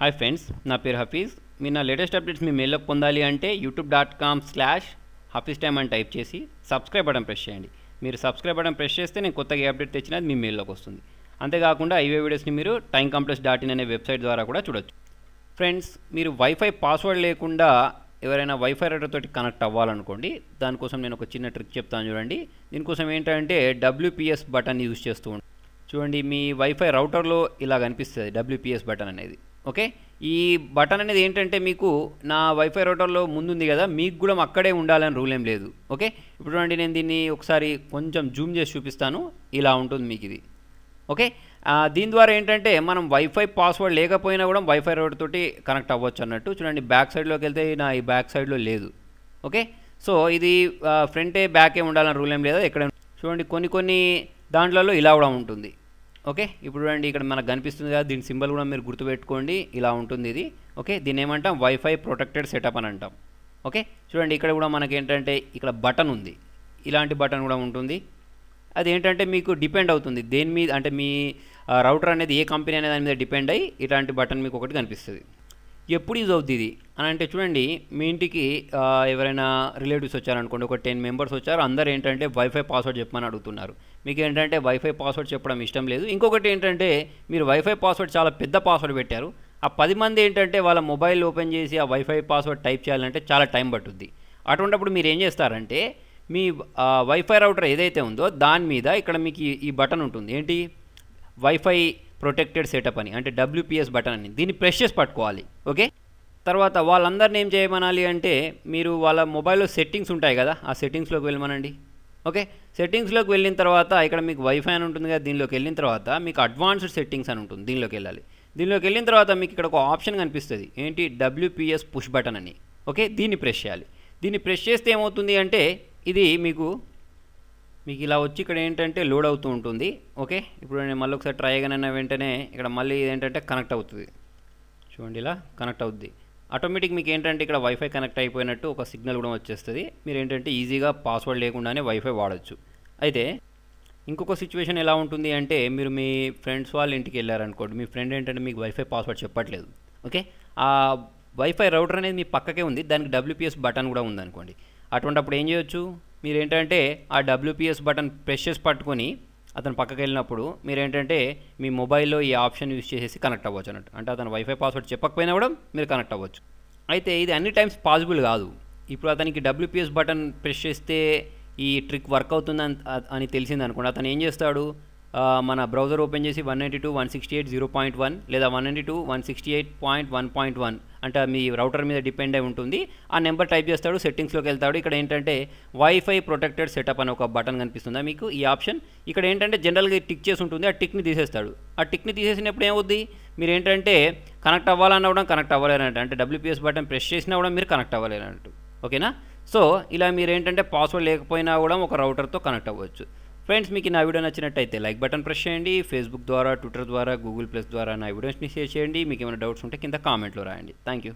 Hi friends, నా పేరు హఫీజ్. మీరు నా లేటెస్ట్ అప్డేట్స్ మీ మెయిల్లోకి పొందాలి అంటే youtube.com/hafiztime అని టైప్ చేసి సబ్స్క్రైబ్ బటన్ ప్రెస్ చేయండి. మీరు సబ్స్క్రైబ్ బటన్ ప్రెస్ చేస్తే నేను కొత్తగా ఏ అప్డేట్ తెచ్చినది మీ మెయిల్లోకి వస్తుంది. అంతేకాకుండా ఇవే వీడియోస్ని మీరు timecomplex.in అనే వెబ్సైట్ ద్వారా కూడా చూడొచ్చు. ఫ్రెండ్స్, మీరు వైఫై పాస్వర్డ్ లేకుండా ఎవరైనా వైఫై రౌటర్ తోటి కనెక్ట్ అవ్వాలనుకోండి, దానికోసం నేను ఒక చిన్న ట్రిక్ చెప్తాను చూడండి. దీనికోసం ఏంటంటే WPS బటన్ యూజ్ చేస్తూ ఉంటాను. చూడండి, మీ వైఫై రౌటర్లో ఇలా కనిపిస్తుంది WPS బటన్ అనేది. ఓకే, ఈ బటన్ అనేది ఏంటంటే మీకు నా వైఫై రౌటర్లో ముందుంది కదా, మీకు కూడా అక్కడే ఉండాలని రూల్ ఏం లేదు. ఓకే, ఇప్పుడు చూడండి, నేను దీన్ని ఒకసారి కొంచెం జూమ్ చేసి చూపిస్తాను. ఇలా ఉంటుంది మీకు ఇది. ఓకే, దీని ద్వారా ఏంటంటే మనం వైఫై పాస్వర్డ్ లేకపోయినా కూడా వైఫై రౌటర్ తోటి కనెక్ట్ అవ్వచ్చు అన్నట్టు. చూడండి, బ్యాక్ సైడ్లోకి వెళ్తే నా ఈ బ్యాక్ సైడ్లో లేదు. ఓకే, సో ఇది ఫ్రంటే బ్యాకే ఉండాలని రూల్ ఏం లేదు. ఎక్కడ చూడండి, కొన్ని దాంట్లలో ఇలా కూడా ఉంటుంది. ఓకే, ఇప్పుడు చూడండి, ఇక్కడ మనకు కనిపిస్తుంది కదా, దీని సింబల్ కూడా మీరు గుర్తుపెట్టుకోండి. ఇలా ఉంటుంది ఇది. ఓకే, దీన్ని ఏమంటాం, వైఫై ప్రొటెక్టెడ్ సెటప్ అని అంటాం. ఓకే, చూడండి, ఇక్కడ కూడా మనకి ఏంటంటే ఇక్కడ బటన్ ఉంది. ఇలాంటి బటన్ కూడా ఉంటుంది. అది ఏంటంటే మీకు డిపెండ్ అవుతుంది దేని మీద, అంటే మీ రౌటర్ అనేది ఏ కంపెనీ అనే దాని మీద డిపెండ్ అయ్యి ఇలాంటి బటన్ మీకు ఒకటి కనిపిస్తుంది. ఎప్పుడు యూజ్ అవుతుంది ఇది అని అంటే, చూడండి, మీ ఇంటికి ఎవరైనా రిలేటివ్స్ వచ్చారనుకోండి, ఒక 10 మెంబర్స్ వచ్చారు. అందరూ ఏంటంటే వైఫై పాస్వర్డ్ చెప్పమని అడుగుతున్నారు. మీకు ఏంటంటే వైఫై పాస్వర్డ్ చెప్పడం ఇష్టం లేదు. ఇంకొకటి ఏంటంటే, మీరు వైఫై పాస్వర్డ్ చాలా పెద్ద పాస్వర్డ్ పెట్టారు. ఆ 10 మంది ఏంటంటే వాళ్ళ మొబైల్ ఓపెన్ చేసి ఆ వైఫై పాస్వర్డ్ టైప్ చేయాలంటే చాలా టైం పట్టుద్ది. అటువంటిప్పుడు మీరు ఏం చేస్తారంటే, మీ వైఫై రౌటర్ ఏదైతే ఉందో దాని మీద ఇక్కడ మీకు ఈ బటన్ ఉంటుంది. ఏంటి, వైఫై ప్రొటెక్టెడ్ సెటప్ అని, అంటే WPS బటన్ అని. దీన్ని ప్రెస్ చేసి పట్టుకోవాలి. ఓకే, తర్వాత వాళ్ళందరిని ఏం చేయమనాలి అంటే, మీరు వాళ్ళ మొబైల్లో సెట్టింగ్స్ ఉంటాయి కదా, ఆ సెట్టింగ్స్లోకి వెళ్ళమనండి. ఓకే, సెట్టింగ్స్లోకి వెళ్ళిన తర్వాత ఇక్కడ మీకు వైఫై అని ఉంటుంది కదా, దీనిలోకి వెళ్ళిన తర్వాత మీకు అడ్వాన్స్డ్ సెట్టింగ్స్ అని ఉంటుంది. దీనిలోకి వెళ్ళాలి. దీనిలోకి వెళ్ళిన తర్వాత మీకు ఇక్కడ ఒక ఆప్షన్ కనిపిస్తుంది. ఏంటి, WPS పుష్ బటన్ అని. ఓకే, దీన్ని ప్రెస్ చేయాలి. దీన్ని ప్రెస్ చేస్తే ఏమవుతుంది అంటే, ఇది మీకు ఇలా వచ్చి ఇక్కడ ఏంటంటే లోడ్ అవుతూ ఉంటుంది. ఓకే, ఇప్పుడు నేను మళ్ళీ ఒకసారి ట్రై అయిన వెంటనే ఇక్కడ మళ్ళీ ఏంటంటే కనెక్ట్ అవుతుంది. చూడండి, ఇలా కనెక్ట్ అవుద్ది. ఆటోమేటిక్ మీకు ఏంటంటే ఇక్కడ వైఫై కనెక్ట్ అయిపోయినట్టు ఒక సిగ్నల్ కూడా వచ్చేస్తుంది. మీరు ఏంటంటే ఈజీగా పాస్వర్డ్ లేకుండానే వైఫై వాడచ్చు. అయితే ఇంకొక సిచ్యువేషన్ ఎలా ఉంటుంది అంటే, మీరు మీ ఫ్రెండ్స్ వాళ్ళ ఇంటికి వెళ్ళారనుకోండి, మీ ఫ్రెండ్ ఏంటంటే మీకు వైఫై పాస్వర్డ్ చెప్పట్లేదు. ఓకే, ఆ వైఫై రౌటర్ అనేది మీ పక్కకే ఉంది, దానికి WPS బటన్ కూడా ఉందనుకోండి. అటువంటిప్పుడు ఏం చేయొచ్చు, మీరు ఏంటంటే ఆ WPS బటన్ ప్రెస్ చేసి పట్టుకొని అతను పక్కకి వెళ్ళినప్పుడు మీరు ఏంటంటే మీ మొబైల్లో ఈ ఆప్షన్ యూజ్ చేసేసి కనెక్ట్ అవ్వచ్చు అన్నట్టు. అంటే అతను వైఫై పాస్వర్డ్ చెప్పకపోయినా కూడా మీరు కనెక్ట్ అవ్వచ్చు. అయితే ఇది అన్ని టైమ్స్ పాసిబుల్ కాదు. ఇప్పుడు అతనికి WPS బటన్ ప్రెస్ చేస్తే ఈ ట్రిక్ వర్క్ అవుతుందని అని తెలిసింది అనుకోండి, అతను ఏం చేస్తాడు, మన బ్రౌజర్ ఓపెన్ చేసి 192.168.0.1 లేదా 192.168.1.1 అంటే మీ రౌటర్ మీద డిపెండ్ అయి ఉంటుంది. ఆ నెంబర్ టైప్ చేస్తాడు, సెట్టింగ్స్లోకి వెళ్తాడు. ఇక్కడ ఏంటంటే వైఫై ప్రొటెక్టెడ్ సెటప్ అని ఒక బటన్ కనిపిస్తుందా మీకు, ఈ ఆప్షన్. ఇక్కడ ఏంటంటే జనరల్గా టిక్ చేసి ఉంటుంది, ఆ టిక్ని తీసేస్తాడు. ఆ టిక్ని తీసేసినప్పుడు ఏమవుద్ది, మీరు ఏంటంటే కనెక్ట్ అవ్వాలన్నా కూడా కనెక్ట్ అవ్వలేనట్టు. అంటే WPS బటన్ ప్రెస్ చేసినా కూడా మీరు కనెక్ట్ అవ్వలేనట్టు. ఓకేనా, సో ఇలా మీరు ఏంటంటే పాస్వర్డ్ లేకపోయినా కూడా ఒక రౌటర్తో కనెక్ట్ అవ్వచ్చు. ఫ్రెండ్స్, మీకు నా వీడియో నచ్చినట్టయితే లైక్ బటన్ ప్రెస్ చేయండి. ఫేస్బుక్ ద్వారా, ట్విట్టర్ ద్వారా, Google+ ద్వారా నా వీడియోస్ని షేర్ చేయండి. మీకు ఏమైనా డౌట్స్ ఉంటే కింద కామెంట్లో రాయండి. Thank you.